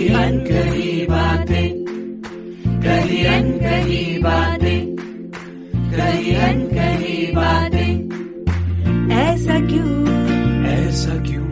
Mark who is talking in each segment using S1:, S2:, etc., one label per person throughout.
S1: कही अनकही बातें, कही अनकही बातें, कही अनकही बातें। ऐसा क्यों, ऐसा क्यों,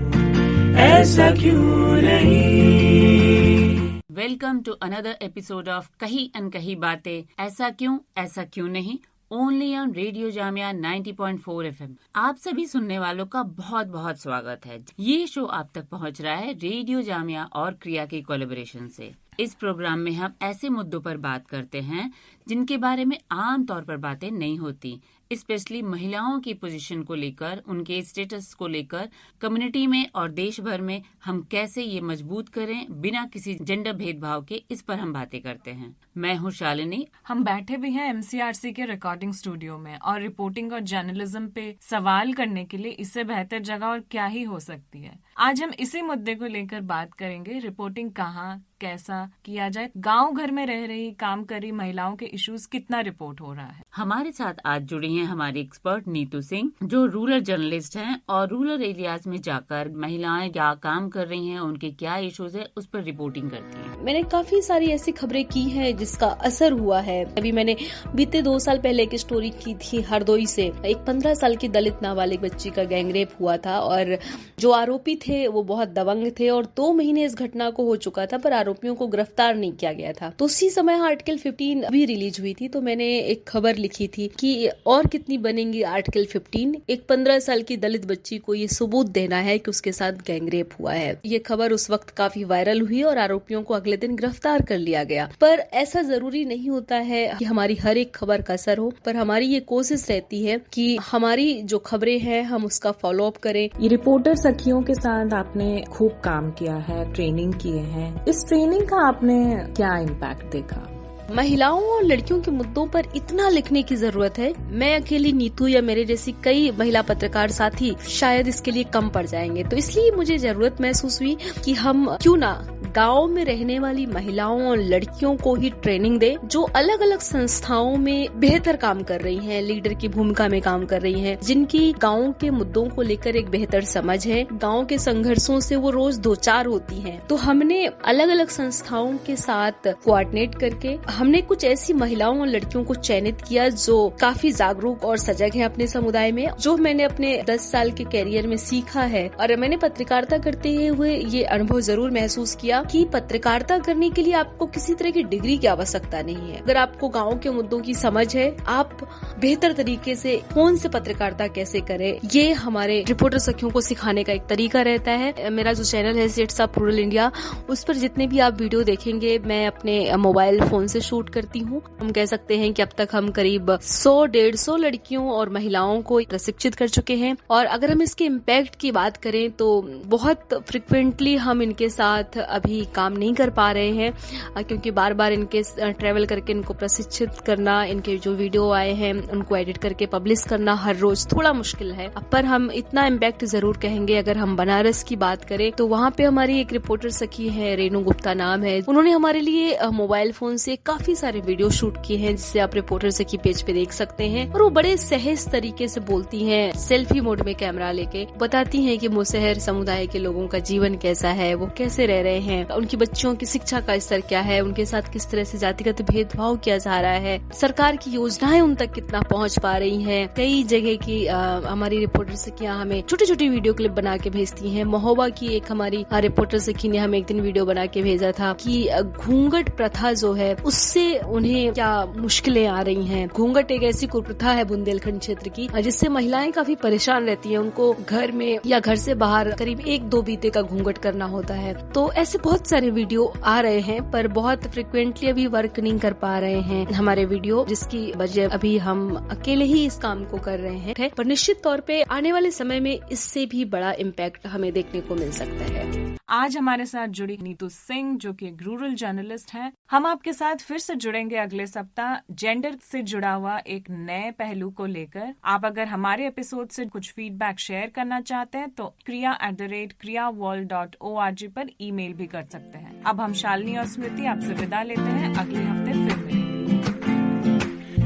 S1: ऐसा क्यों नहीं।
S2: Welcome to another episode of Kahi Ankahi Baatein, ऐसा क्यों नहीं, only on radio Jamia 90.4 FM। आप सभी सुनने वालों का बहुत बहुत स्वागत है। ये शो आप तक पहुंच रहा है रेडियो जामिया और क्रिया की कोलैबोरेशन से। इस प्रोग्राम में हम ऐसे मुद्दों पर बात करते हैं जिनके बारे में आम तौर पर बातें नहीं होती, स्पेशली महिलाओं की पोजीशन को लेकर, उनके स्टेटस को लेकर कम्युनिटी में और देश भर में हम कैसे ये मजबूत करें बिना किसी जेंडर भेदभाव के, इस पर हम बातें करते हैं। मैं हूँ शालिनी।
S3: हम बैठे भी हैं MCRC के रिकॉर्डिंग स्टूडियो में और रिपोर्टिंग और जर्नलिज्म पे सवाल करने के लिए इससे बेहतर जगह और क्या ही हो सकती है। आज हम इसी मुद्दे को लेकर बात करेंगे, रिपोर्टिंग कहाँ कैसा किया जाए, गांव घर में रह रही काम कर रही महिलाओं के इश्यूज कितना रिपोर्ट हो रहा है।
S2: हमारे साथ आज जुड़ी हैं हमारी एक्सपर्ट नीतू सिंह, जो रूरल जर्नलिस्ट हैं और रूरल एरियाज में जाकर महिलाएं क्या काम कर रही हैं, उनके क्या इश्यूज है, उस पर रिपोर्टिंग करती हैं।
S4: मैंने काफी सारी ऐसी खबरें की हैं जिसका असर हुआ है। अभी मैंने बीते 2 साल पहले एक स्टोरी की थी हरदोई से। एक 15 साल की दलित नाबालिग बच्ची का गैंगरेप हुआ था और जो आरोपी थे वो बहुत दबंग थे और 2 महीने इस घटना को हो चुका था, पर आरोपियों को गिरफ्तार नहीं किया गया था। तो उसी समय आर्टिकल 15 भी रिलीज हुई थी, तो मैंने एक खबर लिखी थी कि और कितनी बनेंगी आर्टिकल 15। एक 15 साल की दलित बच्ची को ये सबूत देना है कि उसके साथ गैंगरेप हुआ है। ये खबर उस वक्त काफी वायरल हुई और आरोपियों को अगले दिन गिरफ्तार कर लिया गया। पर ऐसा जरूरी नहीं होता है कि हमारी हर एक खबर का असर हो, पर हमारी ये कोशिश रहती है कि हमारी जो खबरें हैं हम उसका फॉलो अप करें।
S5: ये रिपोर्टर सखियों के साथ आपने खूब काम किया है, ट्रेनिंग किए हैं। इस ट्रेनिंग का आपने क्या इम्पैक्ट देखा?
S4: महिलाओं और लड़कियों के मुद्दों पर इतना लिखने की जरूरत है। मैं अकेली नीतू या मेरे जैसी कई महिला पत्रकार साथी शायद इसके लिए कम पड़ जाएंगे, तो इसलिए मुझे जरूरत महसूस हुई कि हम क्यों ना गांव में रहने वाली महिलाओं और लड़कियों को ही ट्रेनिंग दे, जो अलग अलग संस्थाओं में बेहतर काम कर रही हैं, लीडर की भूमिका में काम कर रही हैं, जिनकी गांव के मुद्दों को लेकर एक बेहतर समझ है, गांव के संघर्षों से वो रोज 2-4 होती हैं। तो हमने अलग अलग संस्थाओं के साथ कोऑर्डिनेट करके हमने कुछ ऐसी महिलाओं और लड़कियों को चयनित किया जो काफी जागरूक और सजग हैं अपने समुदाय में। जो मैंने अपने 10 साल के कैरियर में सीखा है और मैंने पत्रकारिता करते हुए ये अनुभव जरूर महसूस किया कि पत्रकारिता करने के लिए आपको किसी तरह की डिग्री की आवश्यकता नहीं है। अगर आपको गांव के मुद्दों की समझ है, आप बेहतर तरीके से फोन से पत्रकारिता कैसे करें, ये हमारे रिपोर्टर सखियों को सिखाने का एक तरीका रहता है। मेरा जो चैनल है सेट्स ऑफ रूरल इंडिया, उस पर जितने भी आप वीडियो देखेंगे मैं अपने मोबाइल फोन से शूट करती हूँ। हम कह सकते हैं कि अब तक हम करीब 100-150 लड़कियों और महिलाओं को प्रशिक्षित कर चुके हैं। और अगर हम इसके इम्पैक्ट की बात करें तो बहुत फ्रिक्वेंटली हम इनके साथ अभी काम नहीं कर पा रहे हैं, क्योंकि बार बार इनके ट्रेवल करके इनको प्रशिक्षित करना, इनके जो वीडियो आए हैं उनको एडिट करके पब्लिश करना हर रोज थोड़ा मुश्किल है। पर हम इतना इम्पैक्ट जरूर कहेंगे। अगर हम बनारस की बात करें तो वहाँ पे हमारी एक रिपोर्टर सखी है, रेनू गुप्ता नाम है। उन्होंने हमारे लिए मोबाइल फोन से काफी सारे वीडियो शूट किए हैं, जिसे आप रिपोर्टर सखी पेज पे देख सकते हैं। और वो बड़े सहज तरीके से बोलती हैं, सेल्फी मोड में कैमरा लेके बताती हैं कि मुसहर समुदाय के लोगों का जीवन कैसा है, वो कैसे रह रहे हैं, उनकी बच्चियों की शिक्षा का स्तर क्या है, उनके साथ किस तरह से जातिगत भेदभाव किया जा रहा है, सरकार की योजनाएं उन तक कितना पहुंच पा रही हैं। कई जगह की हमारी रिपोर्टर सखियां हमें छोटी छोटी वीडियो क्लिप बना के भेजती हैं। महोबा की एक हमारी रिपोर्टर सखी ने हमें एक दिन वीडियो बना के भेजा था कि घूंघट प्रथा जो है उससे उन्हें क्या मुश्किलें आ रही हैं। घूंघट एक ऐसी कुप्रथा है बुंदेलखंड क्षेत्र की, जिससे महिलाएं काफी परेशान रहती हैं। उनको घर में या घर से बाहर करीब 1-2 बीते का घूंघट करना होता है। तो ऐसे बहुत सारे वीडियो आ रहे हैं, पर बहुत फ्रिक्वेंटली अभी वर्क नहीं कर पा रहे हैं हमारे वीडियो, जिसकी वजह अभी हम अकेले ही इस काम को कर रहे हैं। पर निश्चित तौर पे आने वाले समय में इससे भी बड़ा इम्पैक्ट हमें देखने को मिल सकता है।
S3: आज हमारे साथ जुड़ी नीतू सिंह, जो कि एक रूरल जर्नलिस्ट हैं। हम आपके साथ फिर से जुड़ेंगे अगले सप्ताह जेंडर से जुड़ा हुआ एक नए पहलू को लेकर। आप अगर हमारे एपिसोड से कुछ फीडबैक शेयर करना चाहते हैं तो kriya@kriyaworld.org पर ईमेल भी कर सकते हैं। अब हम शालिनी और स्मृति आपसे विदा लेते हैं, अगले हफ्ते फिर मिलेंगे।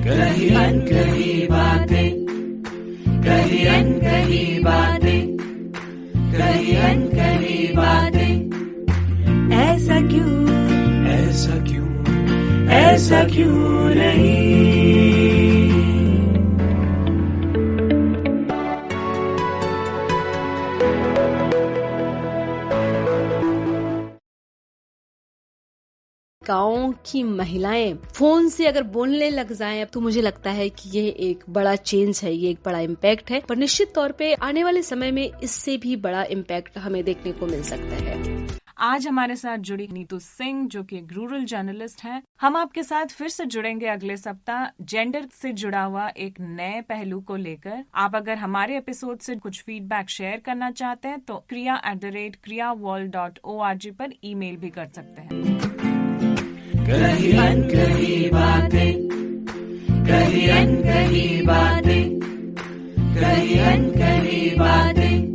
S1: कही अनकही बातें, कही अनकही बातें, कही अनकही बातें। ऐसा क्यों नहीं।
S4: गाँव की महिलाएं फोन से अगर बोलने लग जाएं, अब तो मुझे लगता है कि ये एक बड़ा चेंज है, ये एक बड़ा इम्पैक्ट है, पर निश्चित तौर पे आने वाले समय में इससे भी बड़ा इम्पैक्ट हमें देखने को मिल सकता है।
S3: आज हमारे साथ जुड़ी नीतू सिंह, जो कि एक रूरल जर्नलिस्ट हैं। हम आपके साथ फिर से जुड़ेंगे अगले सप्ताह जेंडर से जुड़ा हुआ एक नए पहलू को लेकर। आप अगर हमारे एपिसोड से कुछ फीडबैक शेयर करना चाहते हैं तो kriya@kriyaworld.org पर ईमेल भी कर सकते हैं।
S1: कही अनकही बातें, कही अनकही बातें, कही अनकही बातें।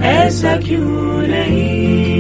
S1: ऐसा क्यों नहीं।